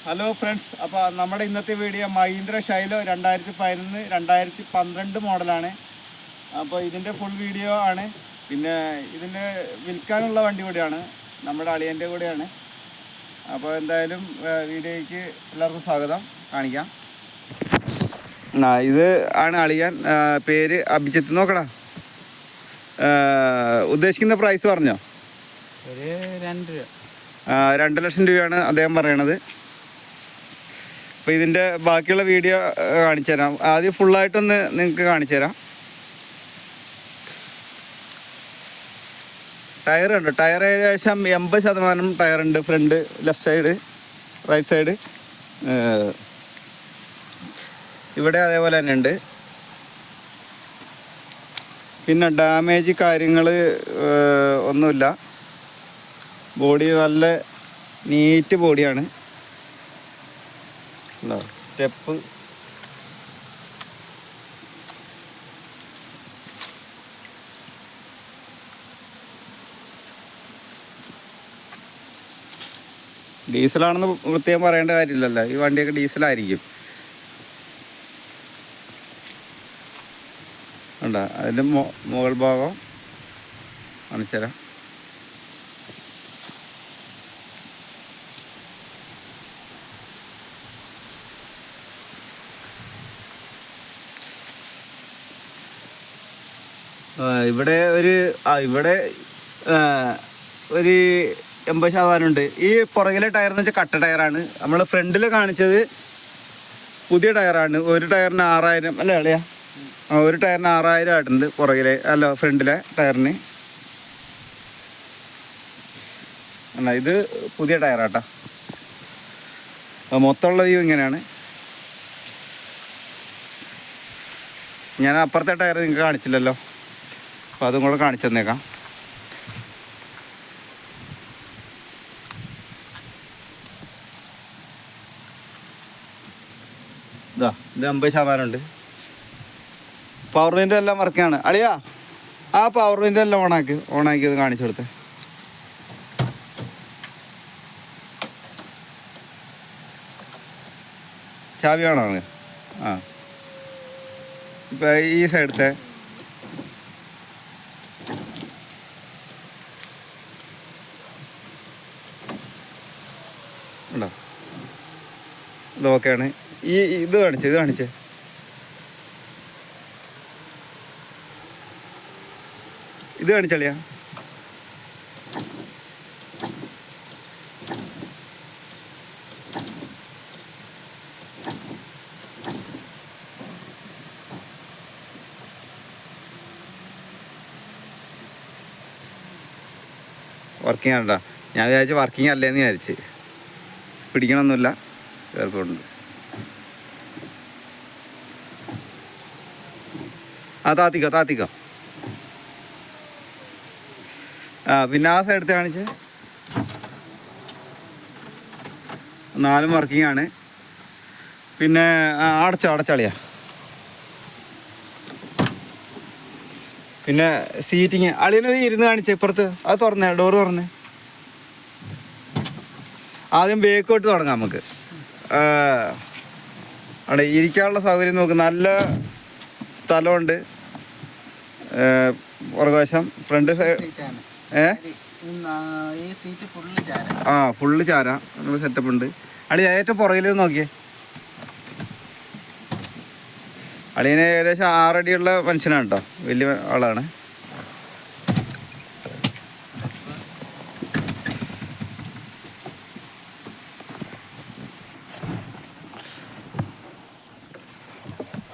Hello friends, അപ്പോൾ നമ്മുടെ ഇന്നത്തെ വീഡിയോ മഹീന്ദ്ര ഷൈലോ 2011 2012 മോഡലാണ്. അപ്പോൾ ഇതിൻ്റെ ഫുൾ വീഡിയോ ആണ്. പിന്നെ ഇതിൻ്റെ വിൽക്കാനുള്ള വണ്ടി കൂടിയാണ്, നമ്മുടെ അളിയൻ്റെ കൂടെയാണ്. അപ്പോൾ എന്തായാലും വീഡിയോയ്ക്ക് എല്ലാവർക്കും സ്വാഗതം. കാണിക്കാം. ഇത് ആണ് അളിയൻ, പേര് അഭിജിത്ത്. നോക്കടാ, ഉദ്ദേശിക്കുന്ന പ്രൈസ് പറഞ്ഞോ? ഒരു 2 രൂപ. 2 ലക്ഷം രൂപയാണ് അദ്ദേഹം പറയണത്. അപ്പോൾ ഇതിൻ്റെ ബാക്കിയുള്ള വീഡിയോ കാണിച്ചു തരാം. ആദ്യം ഫുള്ളായിട്ടൊന്ന് നിങ്ങൾക്ക് കാണിച്ചു തരാം. ടയറുണ്ട്. ടയർ ഏകദേശം 80% ടയറുണ്ട്. Front, left side, right side, ഇവിടെ അതേപോലെ തന്നെ ഉണ്ട്. പിന്നെ ഡാമേജ് കാര്യങ്ങൾ ഒന്നുമില്ല. ബോഡി നല്ല നീറ്റ് ബോഡിയാണ്. സ്റ്റെപ്പ് ഡീസലാണെന്ന് പ്രത്യേകം പറയേണ്ട കാര്യമില്ലല്ലോ, ഈ വണ്ടിയൊക്കെ ഡീസലായിരിക്കും. ഉണ്ടോ? അതിൻ്റെ മുകൾ ഭാഗം കാണിച്ചു തരാം. ഇവിടെ ഒരു 80% ഉണ്ട്. ഈ പുറകിലെ ടയർ എന്ന് വെച്ചാൽ കട്ട ടയറാണ്. നമ്മൾ ഫ്രണ്ടിൽ കാണിച്ചത് പുതിയ ടയറാണ്. ഒരു ടയറിന് 6000 അല്ലേ അളിയാ? ഒരു ടയറിന് 6000 ആയിട്ടുണ്ട് പുറകിലെ, അല്ല ഫ്രണ്ടിലെ ടയറിന്. അല്ല, ഇത് പുതിയ ടയറാട്ടാ. മൊത്തമുള്ള വ്യൂ ഇങ്ങനെയാണ്. ഞാൻ അപ്പുറത്തെ ടയർ നിങ്ങൾക്ക് കാണിച്ചില്ലല്ലോ, അപ്പോൾ അതും കൂടെ കാണിച്ചു തന്നേക്കാം. ഇത് 50% ഉണ്ട്. പവർ വിൻഡോ എല്ലാം വർക്കാണ്. അളിയാ, ആ പവർ വിൻഡോ എല്ലാം ഓണാക്കി അത് കാണിച്ചു കൊടുത്തേ. ചാവി വേണോ? ആ, ഇപ്പം ഈ സൈഡത്തെ ഉണ്ടോ? ഇത് ഓക്കെയാണ്. ഇത് കാണിച്ചേ ഇത് കാണിച്ചളിയാ. വർക്കിംഗ് ആണോ? ഞാൻ വിചാരിച്ചു വർക്കിംഗ് അല്ലേന്ന് വിചാരിച്ച്. പിടിക്കണമൊന്നുമില്ല, എയർപോർട്ടുണ്ട്. ആ, താത്തിക്കോ. ആ, പിന്നെ ആ സൈഡത്തെ കാണിച്ച് 4 വർക്കിംഗ് ആണ്. പിന്നെ അടച്ചളിയാ. പിന്നെ സീറ്റിങ് അളിയനൊരു ഇരുന്ന് കാണിച്ചേ. ഇപ്പുറത്ത് അത് തുറന്നേ, ഡോറ് തുറന്നേ. ആദ്യം ബേക്കോട്ട് തുടങ്ങാം നമുക്ക്. അവിടെ ഇരിക്കാനുള്ള സൗകര്യം നോക്ക്. നല്ല സ്ഥലമുണ്ട്. പുറകുവശം ഫ്രണ്ട് സൈഡ് ഫുള്ള് ചാര സെറ്റപ്പ് ഉണ്ട്. അളി ഏറ്റവും പുറകിൽ നോക്കിയേ. അളിയന് ഏകദേശം 6 അടിയുള്ള മനുഷ്യനാണ് കേട്ടോ, വലിയ ആളാണ്.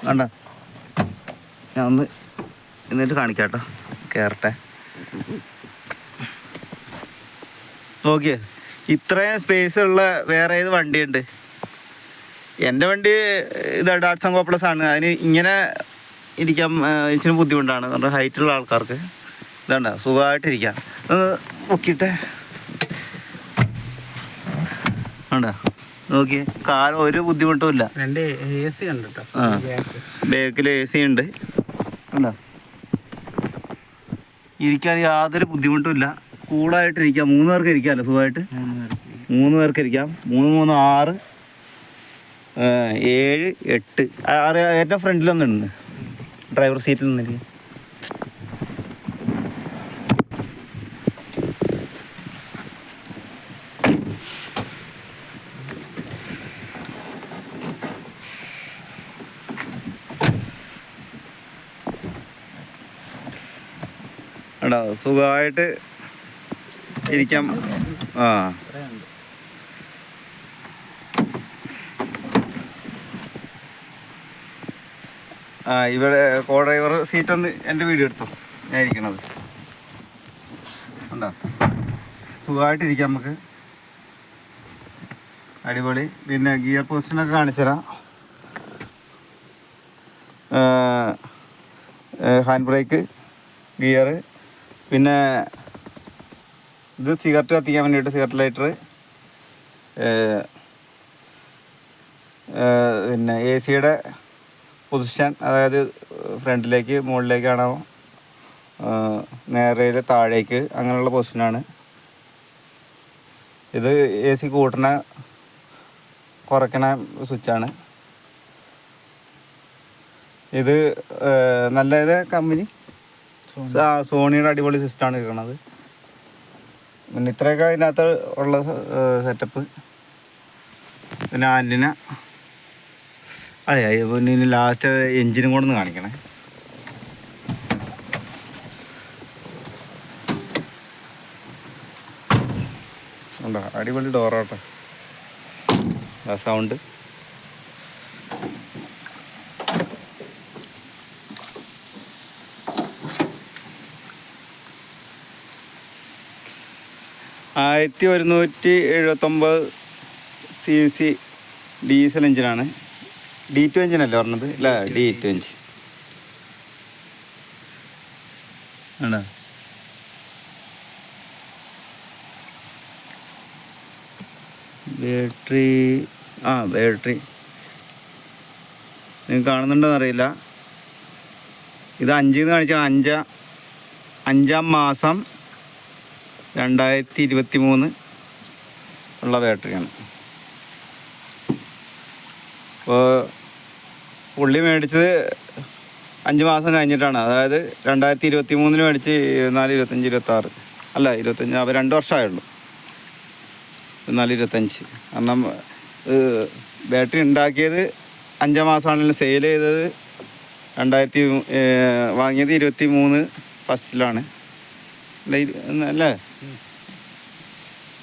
വേണ്ട, ഞാൻ ഒന്ന് എന്നിട്ട് കാണിക്കാം കേട്ടോ. കയറട്ടെ. നോക്കിയേ, ഇത്രയും സ്പേസ് ഉള്ള വേറെ ഏത് വണ്ടിയുണ്ട്? എൻ്റെ വണ്ടി ഇത് ഡാറ്റ്സൺ കോപ്ലസ് ആണ്. അതിന് ഇങ്ങനെ ഇരിക്കാൻ ഇച്ചിരി ബുദ്ധിമുട്ടാണ്, കാരണം ഹൈറ്റുള്ള ആൾക്കാർക്ക്. ഇതാണ്ട സുഖമായിട്ടിരിക്കാം. ഒന്ന് നോക്കിയിട്ടെ, വേണ്ട നോക്കിയേ, കാലം ഒരു ബുദ്ധിമുട്ടും ഇല്ല. ബാക്കിൽ AC ഉണ്ട്. അല്ല, ഇരിക്കാൻ യാതൊരു ബുദ്ധിമുട്ടും ഇല്ല. കൂളായിട്ടിരിക്കാം. 3 പേർക്ക് ഇരിക്കാമല്ലോ സുഖമായിട്ട്. 3 പേർക്ക് ഇരിക്കാം. 3 3 6 7, 8 ഏറ്റവും ഫ്രണ്ടിലൊന്നുണ്ട് ഡ്രൈവർ സീറ്റിൽ നിന്നിട്ട്. എടാ സുഖമായിട്ട് ഇരിക്കാം. ഇവിടെ കോ ഡ്രൈവർ സീറ്റ് ഒന്ന് എൻ്റെ വീഡിയോ എടുത്തോ, ഞാൻ ഇരിക്കണത് ഉണ്ടോ. സുഖമായിട്ടിരിക്കാം നമുക്ക്, അടിപൊളി. പിന്നെ ഗിയർ പൊസിഷനൊക്കെ കാണിച്ചു തരാം. ഹാൻഡ് ബ്രേക്ക്, ഗിയർ, പിന്നെ ഇത് സിഗരറ്റ് കത്തിക്കാൻ വേണ്ടിയിട്ട് സിഗരറ്റ് ലൈറ്റർ, പിന്നെ എ സിയുടെ പൊസിഷൻ, അതായത് ഫ്രണ്ടിലേക്ക് മുകളിലേക്കാണോ നേരെ താഴേക്ക് അങ്ങനെയുള്ള പൊസിഷനാണ്. ഇത് എ സി കൂട്ടണ കുറയ്ക്കണ സ്വിച്ചാണ്. ഇത് നല്ല ഇത് കമ്പനി സോണിയുടെ അടിപൊളി സിസ്റ്റമാണ് ഇരിക്കണത്. പിന്നെ ഇത്രയൊക്കെ അതിനകത്ത് ഉള്ള സെറ്റപ്പ്. പിന്നെ ആൻറ്റിന, അതെ. പിന്നെ ഇനി ലാസ്റ്റ് എൻജിനും കൂടെ ഒന്ന് കാണിക്കണേ. ഉണ്ടോ, അടിപൊളി ഡോറാട്ടോ, സൗണ്ട്. ആയിരത്തി 179 cc ഡീസൽ എഞ്ചിനാണ്. D2 എഞ്ചിനല്ലേ പറഞ്ഞത്? ഇല്ല, D2 എഞ്ചിൻ ആണോ. ബാറ്ററി ബാറ്ററി നിങ്ങൾക്ക് കാണുന്നുണ്ടോയെന്ന് അറിയില്ല. ഇത് 5 കാണിച്ചാണ്. 5-ാം മാസം 2023 ഉള്ള ബാറ്ററിയാണ്. അപ്പോൾ പുള്ളി മേടിച്ചത് 5 മാസം കഴിഞ്ഞിട്ടാണ്. അതായത് 2023 മേടിച്ച് 24, 25, 26 അല്ല 25, അപ്പോൾ 2 വർഷമായുള്ളൂ. 24, 25. കാരണം ബാറ്ററി ഉണ്ടാക്കിയത് 5 മാസമാണെങ്കിലും സെയിൽ ചെയ്തത് വാങ്ങിയത് 23 ഫസ്റ്റിലാണ് അല്ലേ?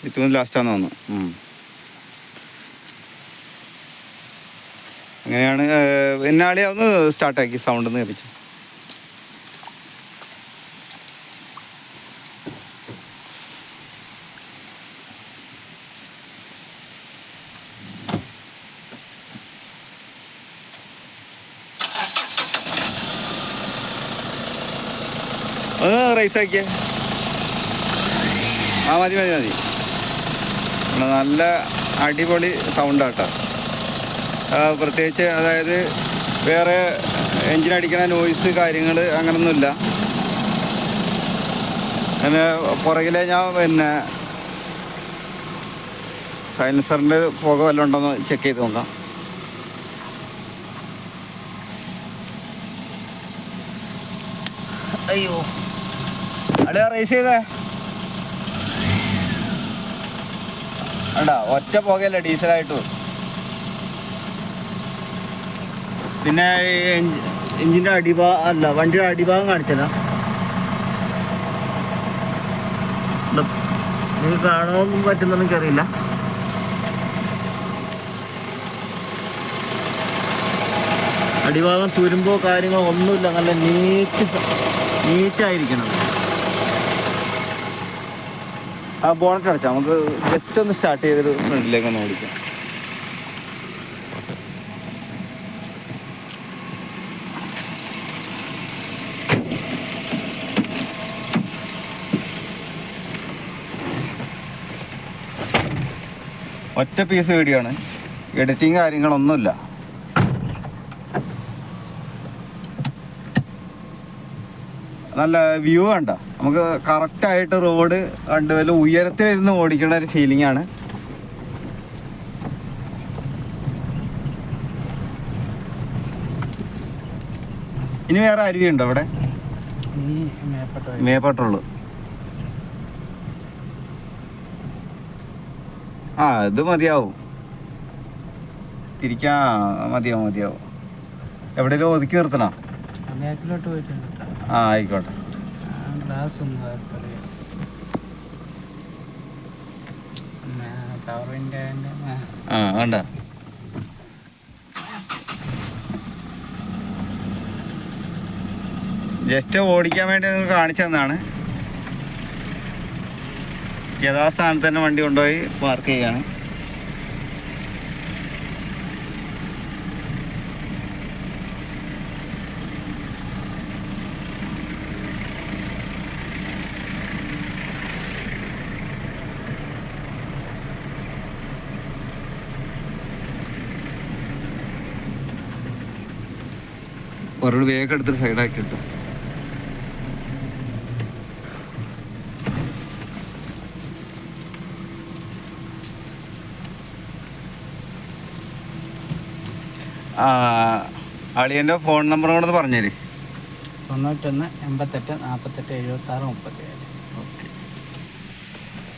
23 ലാസ്റ്റാന്ന് തോന്നുന്നു. അങ്ങനെയാണ്. എന്നാളെ ഒന്ന് സ്റ്റാർട്ടാക്കി സൗണ്ട് ഒന്ന് കേൾപ്പിച്ചു. ഒന്ന് റൈസാക്കിയേ. മതി. നല്ല അടിപൊളി സൗണ്ടാട്ടോ. പ്രത്യേകിച്ച് അതായത് വേറെ എഞ്ചിനടിക്കുന്ന നോയ്സ് കാര്യങ്ങൾ അങ്ങനൊന്നുമില്ല. പിന്നെ പുറകിലെ ഞാൻ പിന്നെ സൈലൻസറിൻ്റെ പുക വല്ലതും ഉണ്ടോയെന്ന് ചെക്ക് ചെയ്ത് നോക്കാം. അയ്യോ, അവിടെ റേസ് ചെയ്തേ അണ്ടാ, ഒറ്റ പുകയല്ല ഡീസലായിട്ട്. പിന്നെ എഞ്ചിൻ്റെ വണ്ടിയുടെ അടിഭാഗം കാണിച്ചതാ. നിങ്ങൾക്ക് കാണാൻ പറ്റുന്നെന്ന് എനിക്കറിയില്ല. അടിഭാഗം തുരുമ്പോ കാര്യങ്ങളോ ഒന്നുമില്ല, നല്ല നീറ്റായിരിക്കണം. ബോണറ്റ് അടച്ചാൽ നമുക്ക് ജസ്റ്റ് ഒന്ന് സ്റ്റാർട്ട് ചെയ്തൊരു ഫ്രണ്ടിലേക്ക് ഒന്ന് ഓടിക്കാം. ഒറ്റ പീസ് വീഡിയോ ആണ്, എഡിറ്റിങ് കാര്യങ്ങളൊന്നുമില്ല. നല്ല വ്യൂ കണ്ട, നമുക്ക് കറക്റ്റായിട്ട് റോഡ് കണ്ട് വല്ല ഉയരത്തിലിരുന്ന് ഓടിക്കുന്ന ഒരു ഫീലിംഗ് ആണ്. ഇനി വേറെ അരുവിയുണ്ടോ ഇവിടെ? ഇനി മേപ്പെട്ട മേപ്പാട്ടുള്ളൂ. ആ ഇത് മതിയാവും, തിരിക്കാ മതിയാവും. എവിടെയെങ്കിലും ഒതുക്കി നിർത്തണോ? ബാക്കിലോട്ട് പോയിട്ട് ആ ആയിക്കോട്ടെ. ഗ്ലാസ് ഒന്നും കവറിൻ്റെ ആ വേണ്ട. ജസ്റ്റ് ഓടിക്കാൻ വേണ്ടി നിങ്ങൾ കാണിച്ചു തന്നാണ്. യഥാസ്ഥാനത്ത് തന്നെ വണ്ടി കൊണ്ടുപോയി പാർക്ക് ചെയ്യാണ്. ഒരാൾ വേഗം എടുത്തിട്ട് സൈഡാക്കി ഇട്ടു. അളിയൻ്റെ ഫോൺ നമ്പർ കൂടെ പറഞ്ഞേര്. 91 88 48 76 37.